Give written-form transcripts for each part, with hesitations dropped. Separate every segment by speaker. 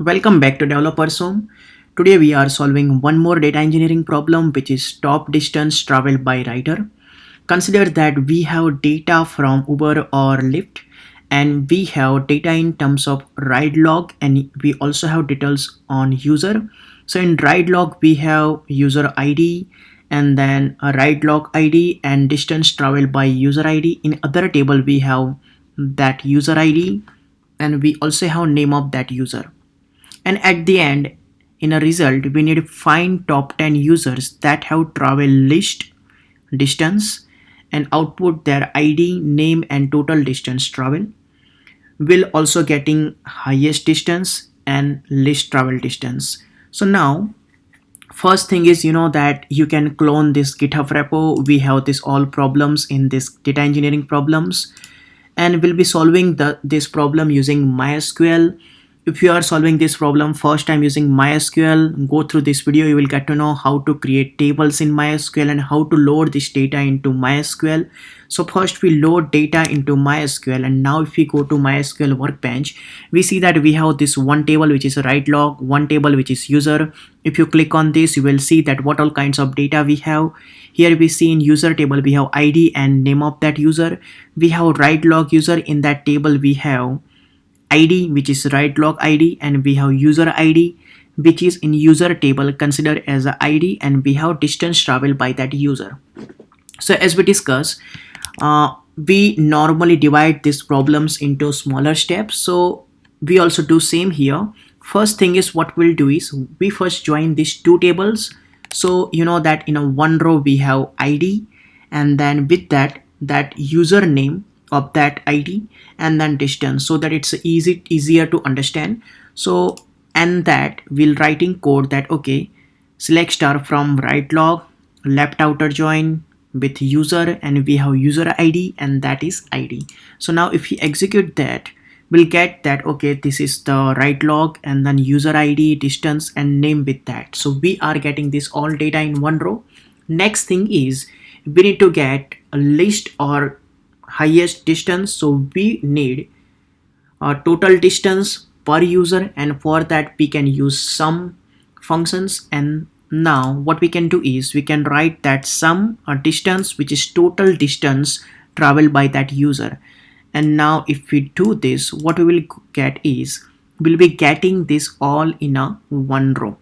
Speaker 1: Welcome back to Developer's Home. Today we are solving one more data engineering problem, which is top distance traveled by rider. Consider that we have data from Uber or Lyft, and we have data in terms of ride log, and we also have details on user. So in ride log we have user ID and then a ride log ID and distance traveled by user ID. In other table we have that user ID and we also have name of that user. And at the end, in a result, we need to find top 10 users that have traveled least distance and output their ID, name, and total distance travel. Will also getting highest distance and least travel distance. So now, first thing is that you can clone this GitHub repo. We have this all problems in this data engineering problems, and we'll be solving this problem using MySQL. If you are solving this problem first time using MySQL, go through this video. You will get to know how to create tables in MySQL and how to load this data into MySQL. So first we load data into MySQL, and now if we go to MySQL workbench, we see that we have this one table which is a write log, one table which is user. If you click on this, you will see that what all kinds of data we have. Here we see in user table we have ID and name of that user. We have write log user. In that table we have ID, which is write log ID, and we have user ID, which is in user table considered as a ID, and we have distance traveled by that user. So as we discussed, we normally divide these problems into smaller steps. So we also do same here. First thing is what we'll do is we first join these two tables. So you know that in a one row we have ID, and then with that username of that ID and then distance, so that it's easier to understand. So and that we'll write in code that okay, select star from right log left outer join with user, and we have user ID and that is ID. So now if we execute that, we'll get that okay, this is the right log and then user ID, distance and name with that. So we are getting this all data in one row. Next thing is we need to get a list or highest distance. So we need a total distance per user, and for that we can use sum functions. And now what we can do is we can write that sum or distance, which is total distance traveled by that user. And now if we do this, what we will get is we'll be getting this all in a one row.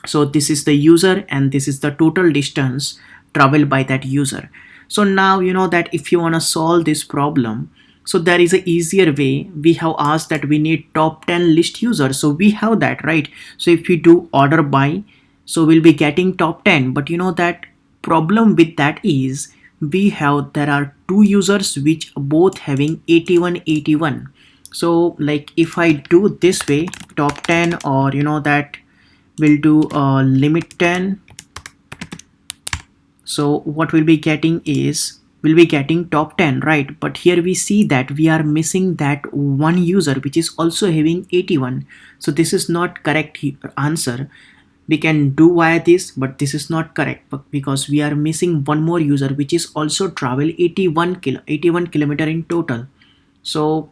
Speaker 1: So this is the user and this is the total distance traveled by that user. So now you know that if you want to solve this problem, so there is a easier way. We have asked that we need top 10 list users, so we have that, right? So if we do order by, so we'll be getting top 10. But you know that problem with that is there are two users which both having 81. So like if I do this way, top 10, or you know that we'll do limit 10. So what we'll be getting is we'll be getting top 10, right? But here we see that we are missing that one user which is also having 81. So this is not correct answer. We can do via this, but this is not correct because we are missing one more user which is also travel 81 kilometer in total. So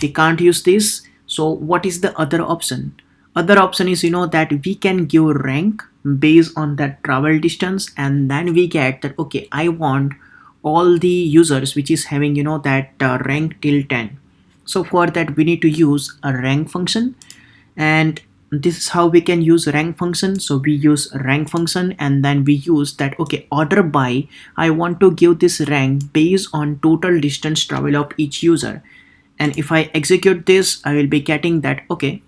Speaker 1: we can't use this. So what is the other option? Other option is that we can give rank based on that travel distance, and then we get that okay, I want all the users which is having that rank till 10. So for that we need to use a rank function, and this is how we can use rank function. So we use rank function and then we use that okay, order by, I want to give this rank based on total distance travel of each user. And if I execute this, I will be getting that okay,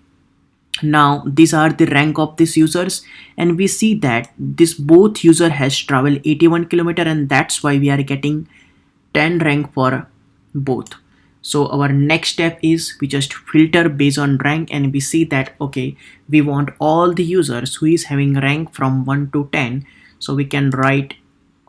Speaker 1: now these are the rank of these users, and we see that this both user has traveled 81 kilometer, and that's why we are getting 10 rank for both. So our next step is we just filter based on rank, and we see that okay, we want all the users who is having rank from 1 to 10. So we can write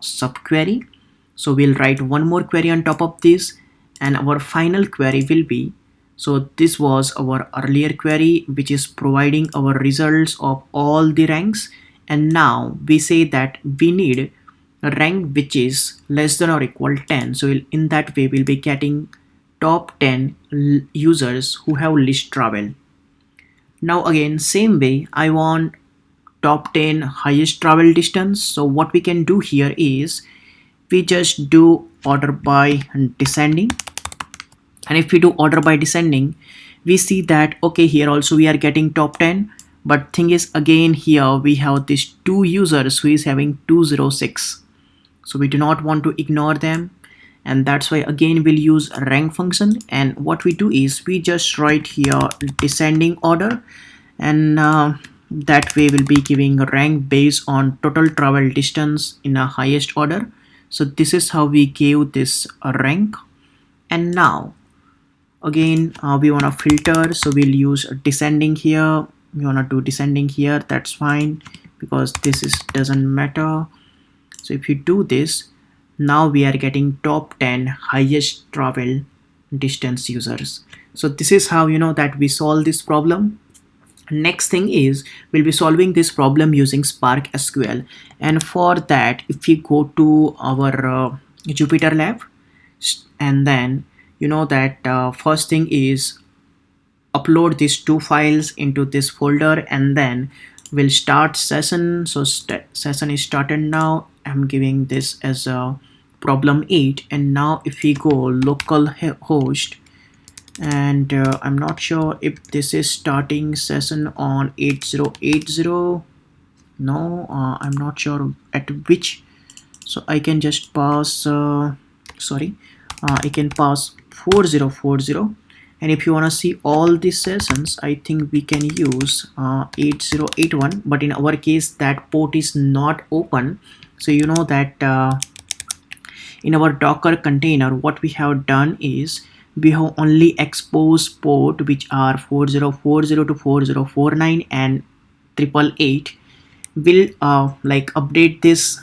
Speaker 1: subquery. So we'll write one more query on top of this, and our final query will be, so this was our earlier query which is providing our results of all the ranks, and now we say that we need a rank which is less than or equal 10. So in that way we'll be getting top 10 users who have least travel. Now again, same way, I want top 10 highest travel distance. So what we can do here is we just do order by descending, and if we do order by descending, we see that okay, here also we are getting top 10, but thing is again here we have these two users who is having 206, so we do not want to ignore them, and that's why again we'll use rank function. And what we do is we just write here descending order, and that way we'll be giving a rank based on total travel distance in a highest order. So this is how we gave this a rank. And now again we want to filter, so we'll use descending here. We want to do descending here, that's fine, because this is doesn't matter. So if you do this, now we are getting top 10 highest travel distance users. So this is how that we solve this problem. Next thing is we'll be solving this problem using Spark SQL, and for that if we go to our Jupyter lab, and then first thing is upload these two files into this folder, and then we'll start session. So session is started now. I'm giving this as a problem 8, and now if we go local host, and I'm not sure if this is starting session on 8080. No, I'm not sure at which, so I can just pass I can pass 4040. And if you want to see all these sessions, I think we can use 8081, but in our case that port is not open. So that in our Docker container what we have done is we have only exposed port which are 4040 to 4049 and 888. We'll update this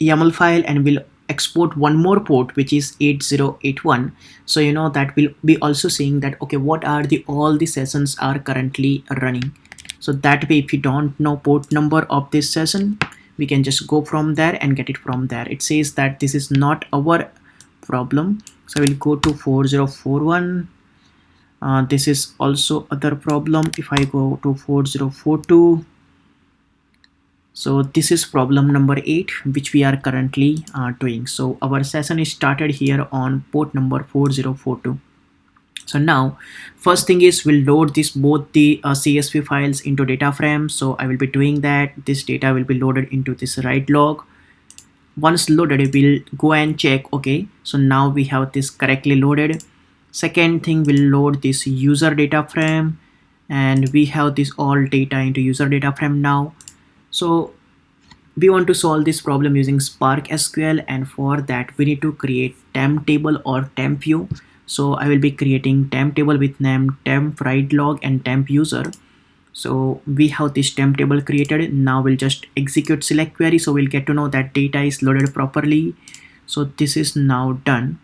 Speaker 1: YAML file, and we'll export one more port which is 8081. So that will be also saying that okay, what are all the sessions are currently running. So that way if you don't know port number of this session, we can just go from there and get it from there. It says that this is not our problem, so we'll go to 4041. This is also other problem. If I go to 4042, so this is problem number 8 which we are currently doing. So our session is started here on port number 4042. So now first thing is we'll load both the CSV files into data frame. So I will be doing that. This data will be loaded into this write log. Once loaded, we'll go and check okay, so now we have this correctly loaded. Second thing, we'll load this user data frame, and we have this all data into user data frame now. So we want to solve this problem using Spark SQL, and for that we need to create temp table or temp view. So I will be creating temp table with name temp write log and temp user. So we have this temp table created. Now we'll just execute select query, so we'll get to know that data is loaded properly. So this is now done.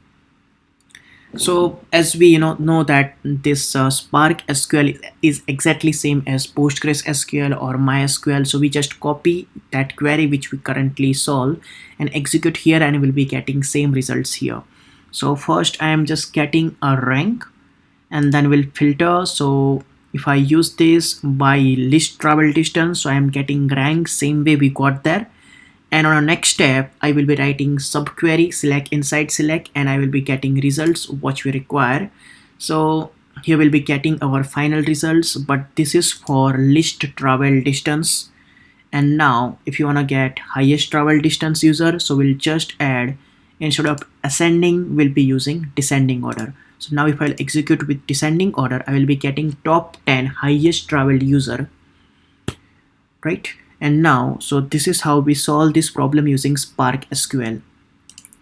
Speaker 1: So as we know that this Spark SQL is exactly same as PostgreSQL or MySQL, so we just copy that query which we currently solve and execute here, and we'll be getting same results here. So first I am just getting a rank, and then we'll filter. So if I use this by list travel distance, so I am getting rank same way we got there. And on our next step, I will be writing subquery select inside select, and I will be getting results which we require. So here we'll be getting our final results, but this is for list travel distance. And now if you want to get highest travel distance user, so we'll just add, instead of ascending we'll be using descending order. So now if I'll execute with descending order, I will be getting top 10 highest traveled user, right? And now, so this is how we solve this problem using Spark SQL.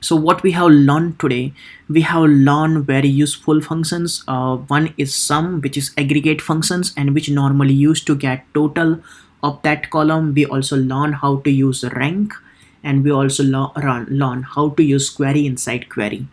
Speaker 1: So what we have learned today, we have learned very useful functions. One is sum, which is aggregate functions and which normally used to get total of that column. We also learn how to use rank, and we also learn how to use query inside query.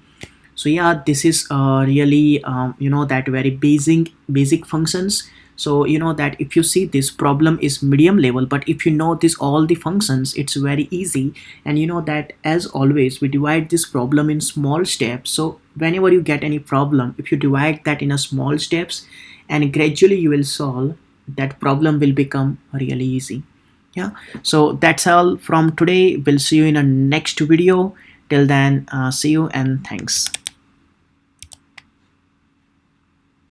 Speaker 1: So yeah, this is really that very basic functions. So that if you see this problem is medium level, but if you know this all the functions, it's very easy. And that as always we divide this problem in small steps. So whenever you get any problem, if you divide that in a small steps, and gradually you will solve, that problem will become really easy. Yeah, so that's all from today. We'll see you in a next video. Till then, see you and thanks.